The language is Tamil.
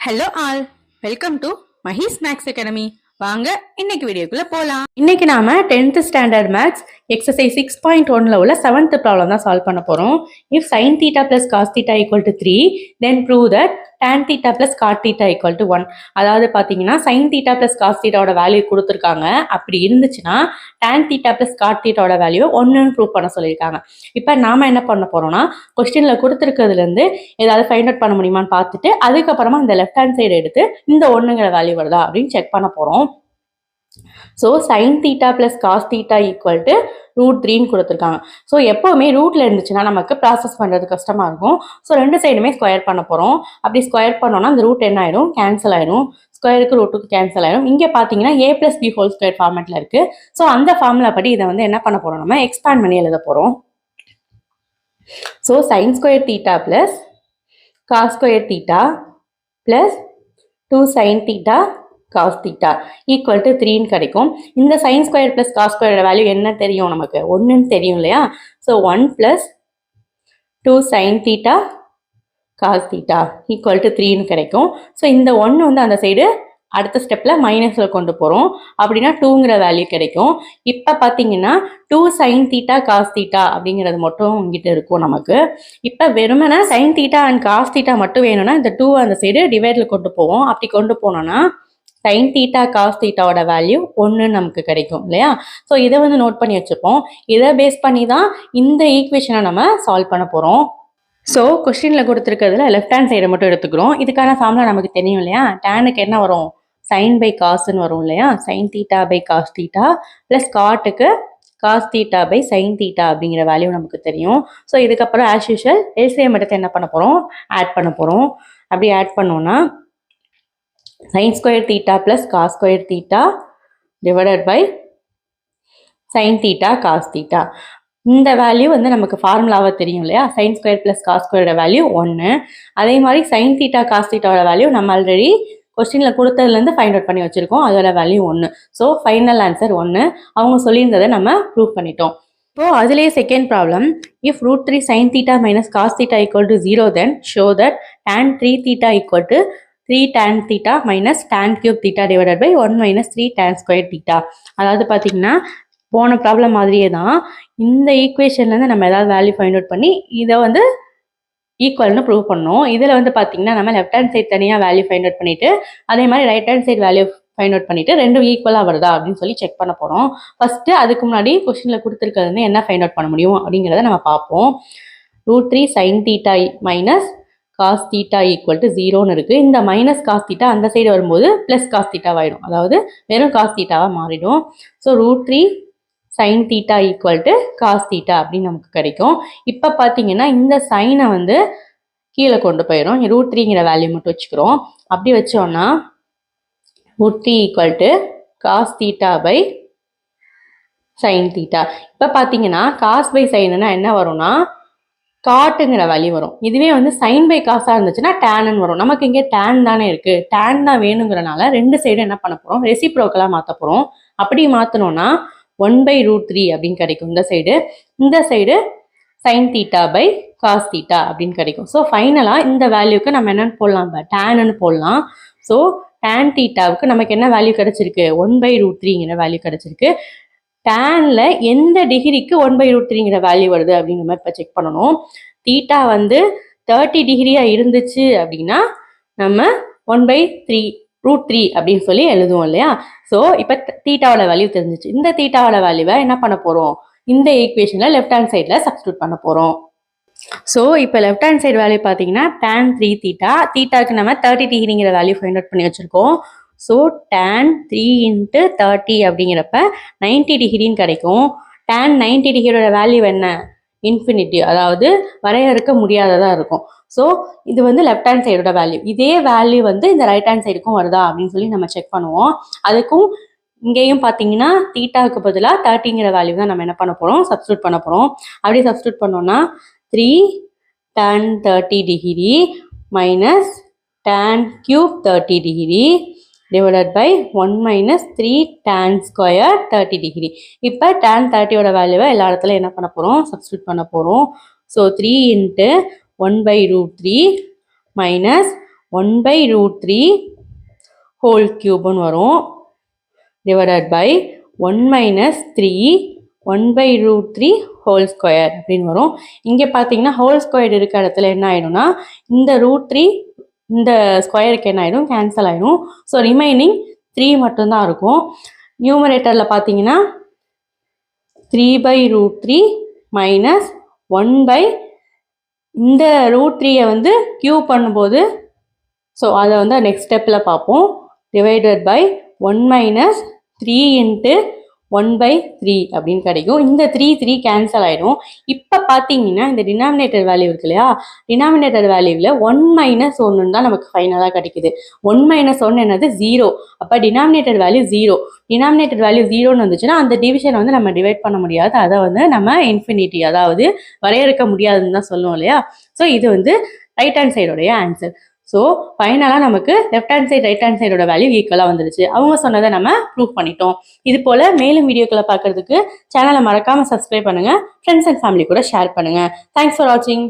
Hello all, welcome to Mahi's maths academy. வாங்க இன்னைக்கு வீடியோக்குள்ள போலாம். இன்னைக்கு நாம 10th ஸ்டாண்டர்ட் மேக்ஸ் எக்ஸசைஸ் 6.1ல உள்ள 7th ப்ராப்ளம் தான் சால்வ் பண்ண போறோம். If sin theta plus cos theta equal to 3, then prove that tan theta plus cot theta equal to 1. அதாவது பாத்தீங்கன்னா sin theta plus cos theta ஓட வேல்யூ கொடுத்துருக்காங்க. அப்படி இருந்துச்சுன்னா tan theta plus cot theta ஓட வேல்யூ 1ன்னு ப்ரூவ் பண்ண சொல்லியிருக்காங்க. இப்போ நாம என்ன பண்ண போறோம்னா கொஸ்டின்ல கொடுத்துருக்கிறதுல இருந்து ஏதாவது ஃபைண்ட் அவுட் பண்ண முடியுமான்னு பார்த்துட்டு அதுக்கப்புறமா இந்த லெஃப்ட் ஹேண்ட் சைடு எடுத்து இந்த ஒன்றுங்கிற வேல்யூ வருதா அப்படின்னு செக் பண்ண போறோம். So sin theta plus cos theta equal to √3 கொடுத்துருக்காங்க. ஸோ எப்போவுமே ரூட்ல இருந்துச்சுன்னா நமக்கு ப்ராசஸ் பண்ணுறது கஷ்டமாக இருக்கும். ஸோ ரெண்டு சைடுமே ஸ்கொயர் பண்ண போகிறோம். அப்படி ஸ்கொயர் பண்ணோம்னா அந்த ரூட் என்ன ஆயிடும், கேன்சல் ஆயிடும். ஸ்கொயருக்கு ரூட்டுக்கு கேன்சல் ஆயிடும். இங்கே பார்த்தீங்கன்னா a+b ஹோல் ஸ்கொயர் ஃபார்மேட்டில் இருக்குது. ஸோ அந்த ஃபார்முலா படி இதை வந்து என்ன பண்ண போகிறோம், நம்ம எக்ஸ்பேண்ட் பண்ணி எழுத போகிறோம். So sin square theta plus cos square theta plus 2 sin theta cos theta equal to 3 கிடைக்கும். இந்த sin square plus cos square value என்ன தெரியும், நமக்கு 1ன்னு தெரியும் இல்லையா. So 1 plus 2 sin theta cos theta equal to 3ன்னு கிடைக்கும். ஸோ இந்த 1 வந்து அந்த சைடு அடுத்த ஸ்டெப்பில் மைனஸில் கொண்டு போகிறோம். அப்படின்னா 2ங்கிற வேல்யூ கிடைக்கும். இப்போ பார்த்தீங்கன்னா 2 sin theta cos theta அப்படிங்கிறது மட்டும் இங்கிட்ட இருக்கும் நமக்கு. இப்போ வெறுமனா sin theta and cos theta மட்டும் வேணும்னா இந்த 2 அந்த சைடு டிவைடில் கொண்டு போவோம். அப்படி கொண்டு போனோம்னா sin theta cos thetaவோட வேல்யூ 1 நமக்கு கிடைக்கும் இல்லையா. ஸோ இதை வந்து நோட் பண்ணி வச்சுப்போம். இதை பேஸ் பண்ணி தான் இந்த ஈக்குவேஷனை நம்ம சால்வ் பண்ண போகிறோம். ஸோ கொஸ்டினில் கொடுத்துருக்கிறதுல லெஃப்ட் ஹேண்ட் சைடை மட்டும் எடுத்துக்கிறோம். இதுக்கான ஃபார்முலா நமக்கு தெரியும் இல்லையா. டேனுக்கு என்ன வரும், sin பை காஸ்ன்னு வரும் இல்லையா. sin theta by cos theta plus காட்டுக்கு cos theta by sin theta அப்படிங்கிற வேல்யூ நமக்கு தெரியும். ஸோ இதுக்கப்புறம் ஆஸ் யூஷுவல் எல்சிஎம் எடுத்து என்ன பண்ண போகிறோம், ஆட் பண்ண போகிறோம். அப்படி ஆட் பண்ணோன்னா sin square theta plus cos square theta divided by sin theta cos theta. இந்த வேல்யூ வந்து நமக்கு ஃபார்முலாவாக தெரியும் இல்லையா. sin ஸ்கொயர் ப்ளஸ் காஸ் ஸ்கொயரோட வேல்யூ 1. அதே மாதிரி sin theta காஸ் தீட்டாவோட வேல்யூ நம்ம ஆல்ரெடி கொஸ்டினில் கொடுத்ததுலேருந்து ஃபைண்ட் அவுட் பண்ணி வச்சுருக்கோம். அதோட வேல்யூ 1. So final answer 1. அவங்க சொல்லியிருந்ததை நம்ம ப்ரூவ் பண்ணிட்டோம். இப்போ அதுலேயே second problem, if √3 sin theta minus cos theta equal to 0, then show that tan 3 theta equal to 3 tan theta minus tan cube theta divided by 1 minus 3 tan square theta. அதாவது பார்த்தீங்கன்னா போன ப்ராப்ளம் மாதிரியே தான் இந்த ஈக்குவேஷன்லேருந்து நம்ம ஏதாவது வேல்யூ ஃபைண்ட் அவுட் பண்ணி இதை வந்து ஈக்குவல்னு ப்ரூவ் பண்ணோம். இதில் வந்து பார்த்தீங்கன்னா நம்ம லெஃப்ட் ஹேண்ட் சைட் தனியாக வேல்யூ ஃபைண்ட் அவுட் பண்ணிவிட்டு அதே மாதிரி right hand side value find out பண்ணிவிட்டு ரெண்டும் ஈக்குவலாக வருதா அப்படின்னு சொல்லி செக் பண்ண போகிறோம். ஃபஸ்ட்டு அதுக்கு முன்னாடி கொஸ்டினில் கொடுத்துருக்கிறது என்ன ஃபைண்ட் அவுட் பண்ண முடியும் அப்படிங்கிறத நம்ம பார்ப்போம். √3 sin theta minus cos theta equal to 0ன்னு இருக்குது. இந்த மைனஸ் காஸ் தீட்டா அந்த சைடு வரும்போது ப்ளஸ் காஸ் தீட்டாவாயிடும். அதாவது வெறும் காஸ் தீட்டாவாக மாறிடும். So √3 sin theta equal to cos theta அப்படின்னு நமக்கு கிடைக்கும். இப்போ பார்த்தீங்கன்னா இந்த சைனை வந்து கீழே கொண்டு போயிடும். √3ங்கிற வேல்யூ மட்டும் வச்சுக்கிறோம். அப்படி வச்சோன்னா √3 equal to cos theta by sin theta. இப்போ பார்த்தீங்கன்னா காஸ் பை சைனுன்னா என்ன வரும்னா காட்டுங்கிற வேல்யூ வரும். இதுவே வந்து சைன் பை காசாக இருந்துச்சுன்னா டேன்னு வரும். நமக்கு இங்கே டேன் தானே இருக்குது. டேன் தான் வேணுங்கிறனால ரெண்டு சைடும் என்ன பண்ண போகிறோம், ரெசிப்ரோக்கலாக மாற்ற போகிறோம். அப்படி மாற்றினோன்னா 1/√3 அப்படின்னு கிடைக்கும். இந்த side sin theta by cos theta அப்படின்னு கிடைக்கும். ஸோ ஃபைனலாக இந்த வேல்யூக்கு நம்ம என்னென்னு போடலாம், டேன்னு போடலாம். ஸோ tan தீட்டாவுக்கு நமக்கு என்ன வேல்யூ கிடைச்சிருக்கு, 1/√3ங்கிற வேல்யூ கிடைச்சிருக்கு. டேனில் எந்த டிகிரிக்கு 1/√3ங்கிற வேல்யூ வருது அப்படின்னு நம்ம இப்போ செக் பண்ணணும். தீட்டா வந்து 30 டிகிரியாக இருந்துச்சு அப்படின்னா நம்ம 1/√3 அப்படின்னு சொல்லி எழுதுவோம் இல்லையா. ஸோ இப்போ தீட்டாவோட வேல்யூ தெரிஞ்சிச்சு. இந்த தீட்டாவோட வேல்யூவை என்ன பண்ண போகிறோம், இந்த ஈக்குவேஷனில் லெஃப்ட் ஹேண்ட் சைடில் சப்ஸ்டியூட் பண்ண போகிறோம். ஸோ இப்போ லெஃப்ட் ஹேண்ட் சைடு வேல்யூ பார்த்தீங்கன்னா tan 3 theta, தீட்டாவுக்கு நம்ம 30 டிகிரிங்கிற வேல்யூ ஃபைண்ட் அவுட் பண்ணி வச்சுருக்கோம். ஸோ tan 3 × 30 அப்படிங்கிறப்ப 90 டிகிரின்னு கிடைக்கும். tan 90 டிகிரியோட வேல்யூ என்ன, இன்ஃபினிட்டி, அதாவது வரையறுக்க முடியாததாக இருக்கும். ஸோ இது வந்து லெஃப்ட் ஹேண்ட் சைடோட வேல்யூ. இதே வேல்யூ வந்து இந்த ரைட் ஹேண்ட் சைடுக்கும் வருதா அப்படின்னு சொல்லி நம்ம செக் பண்ணுவோம். அதுக்கும் இங்கேயும் பார்த்தீங்கன்னா தீட்டாவுக்கு பதிலாக 30ங்கிற வேல்யூ தான் நம்ம என்ன பண்ண போகிறோம், சப்ஸ்டியூட் பண்ண போகிறோம். அப்படியே சப்ஸ்டியூட் பண்ணோன்னா 3 tan 30 degree minus tan cube 30 degree divided by 1 minus 3 tan square 30 degree. இப்போ tan 30 வேல்யூவை எல்லா இடத்துல என்ன பண்ண போகிறோம், சப்ஸ்டியூட் பண்ண போகிறோம். ஸோ 3 × 1/√3 minus 1/√3 ஹோல் கியூப்னு வரும் டிவைடட் பை 1 - 3 1/√3 ஹோல் ஸ்கொயர் அப்படின்னு வரும். இங்கே பார்த்தீங்கன்னா ஹோல் ஸ்கொயர் இருக்க இடத்துல என்ன ஆயிடும்னா இந்த √3 இந்த ஸ்கொயருக்கு என்ன ஆகிடும் கேன்சல் ஆகிடும். ஸோ ரிமைனிங் 3 மட்டும்தான் இருக்கும். நியூமரேட்டரில் பார்த்தீங்கன்னா 3/√3 மைனஸ் 1 இந்த √3 வந்து கியூப் பண்ணும்போது ஸோ அதை வந்து நெக்ஸ்ட் ஸ்டெப்பில் பார்ப்போம். டிவைடட் பை 1 - 3 × 1/3 அப்படின்னு கிடைக்கும். இந்த 3 கேன்சல் ஆகிடும். இப்போ பார்த்தீங்கன்னா இந்த டினாமினேட்டர் வேல்யூ இருக்கு இல்லையா, டினாமினேட்டர் வேல்யூவில் 1 - 1 தான் நமக்கு ஃபைனலாக கிடைக்குது. 1 - 1 என்னது 0. அப்போ டினாமினேட்டர் வேல்யூ 0. டினாமினேட்டர் வேல்யூ 0ன்னு வந்துச்சுன்னா அந்த டிவிஷனை வந்து நம்ம டிவைட் பண்ண முடியாது. அதை வந்து நம்ம இன்ஃபினிட்டி அதாவது வரையறுக்க முடியாதுன்னு தான் சொல்லுவோம் இல்லையா. ஸோ இது வந்து ரைட் ஹேண்ட் சைடோடைய ஆன்சர். ஸோ ஃபைனலாக நமக்கு left hand side right hand சைடோட வேல்யூ ஈக்குவலாக வந்துடுச்சு. அவங்க சொன்னதை நம்ம ப்ரூவ் பண்ணிட்டோம். இது போல் மேலும் வீடியோக்களை பார்க்கறதுக்கு சேனலை மறக்காமல் சப்ஸ்கிரைப் பண்ணுங்கள். ஃப்ரெண்ட்ஸ் அண்ட் ஃபேமிலி கூட ஷேர் பண்ணுங்கள். தேங்க்ஸ் ஃபார் வாட்சிங்.